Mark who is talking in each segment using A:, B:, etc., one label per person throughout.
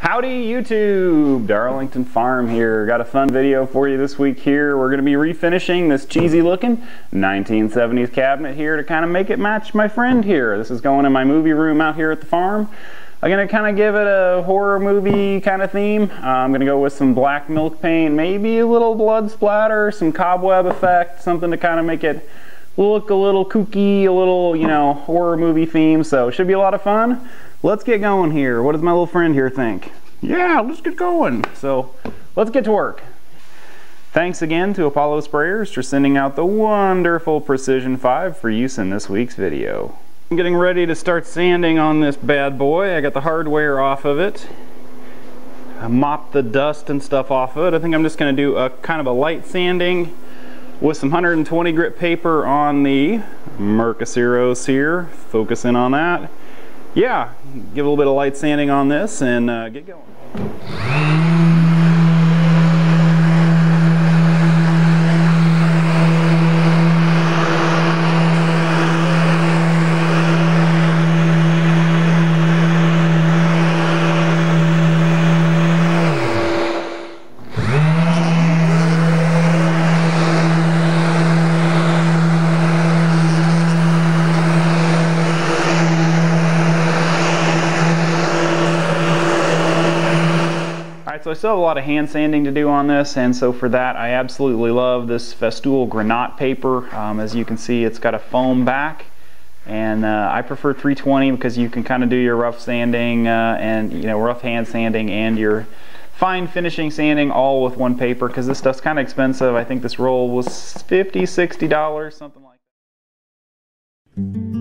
A: Howdy YouTube, Darlington Farm here. Got a fun video for you this week here. We're going to be refinishing this cheesy looking 1970s cabinet here to kind of make it match my friend here. This is going in my movie room out here at the farm. I'm going to kind of give it a horror movie kind of theme. I'm going to go with some black milk paint, maybe a little blood splatter, some cobweb effect, something to kind of make it look a little kooky, a little, you know, horror movie theme. So it should be a lot of fun. Let's get going here. What does my little friend here think? Yeah, let's get going. So let's get to work. Thanks again to Apollo Sprayers for sending out the wonderful Precision 5 for use in this week's video. I'm getting ready to start sanding on this bad boy. I got the hardware off of it. I mopped the dust and stuff off of it. I think I'm just going to do a kind of a light sanding with some 120 grit paper on the Mercaceros here. Focus in on that. Yeah, give a little bit of light sanding on this and get going. So I still have a lot of hand sanding to do on this, and so for that I absolutely love this Festool Granat paper. As you can see, it's got a foam back, and I prefer 320 because you can kind of do your rough sanding and rough hand sanding and your fine finishing sanding all with one paper, because this stuff's kind of expensive. I think this roll was $50–60, something like that.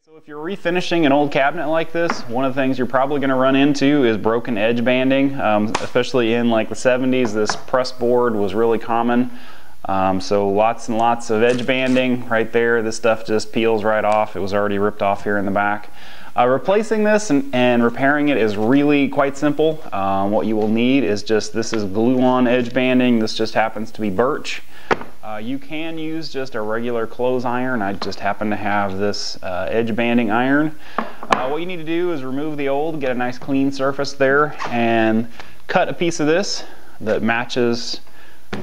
A: So if you're refinishing an old cabinet like this, one of the things you're probably going to run into is broken edge banding, especially in like the 70s. This press board was really common, so lots and lots of edge banding right there. This stuff just peels right off. It was already ripped off here in the back. Replacing this and repairing it is really quite simple. What you will need is this is glue-on edge banding. This just happens to be birch. You can use just a regular clothes iron. I just happen to have this edge banding iron. What you need to do is remove the old, get a nice clean surface there, and cut a piece of this that matches,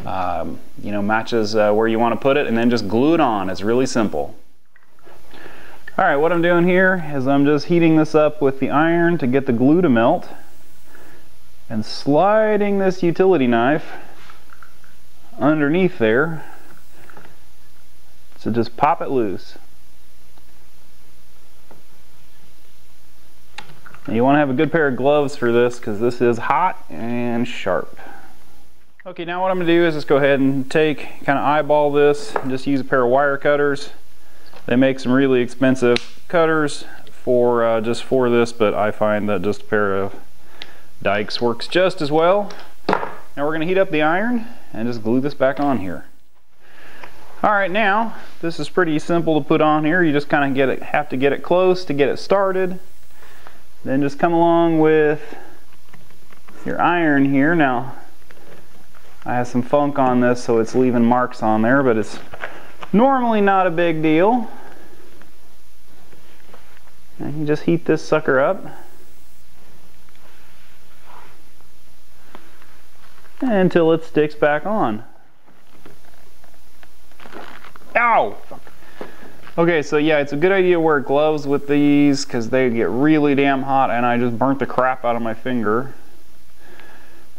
A: matches where you want to put it, and then just glue it on. It's really simple. Alright, what I'm doing here is I'm just heating this up with the iron to get the glue to melt, and sliding this utility knife underneath there. So just pop it loose. And you want to have a good pair of gloves for this because this is hot and sharp. Okay, now what I'm going to do is just go ahead and kind of eyeball this and just use a pair of wire cutters. They make some really expensive cutters for just for this, but I find that just a pair of dikes works just as well. Now we're going to heat up the iron and just glue this back on here. Alright, now this is pretty simple to put on here. You just kind of have to get it close to get it started. Then just come along with your iron here. Now I have some funk on this, so it's leaving marks on there, but it's normally not a big deal. And you just heat this sucker up until it sticks back on. Ow! Okay, so yeah, it's a good idea to wear gloves with these because they get really damn hot, and I just burnt the crap out of my finger.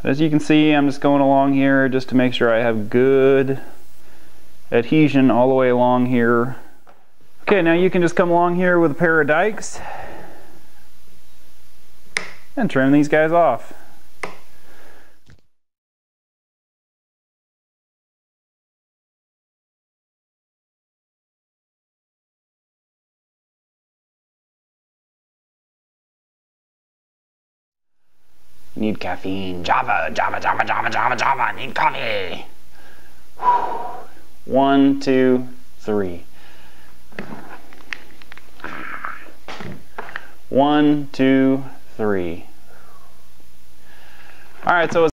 A: As you can see, I'm just going along here just to make sure I have good adhesion all the way along here. Okay, now you can just come along here with a pair of dikes and trim these guys off. Need caffeine. Java, Java, Java, Java, Java, Java. Need coffee. 1, 2, 3. 1, 2, 3. All right, so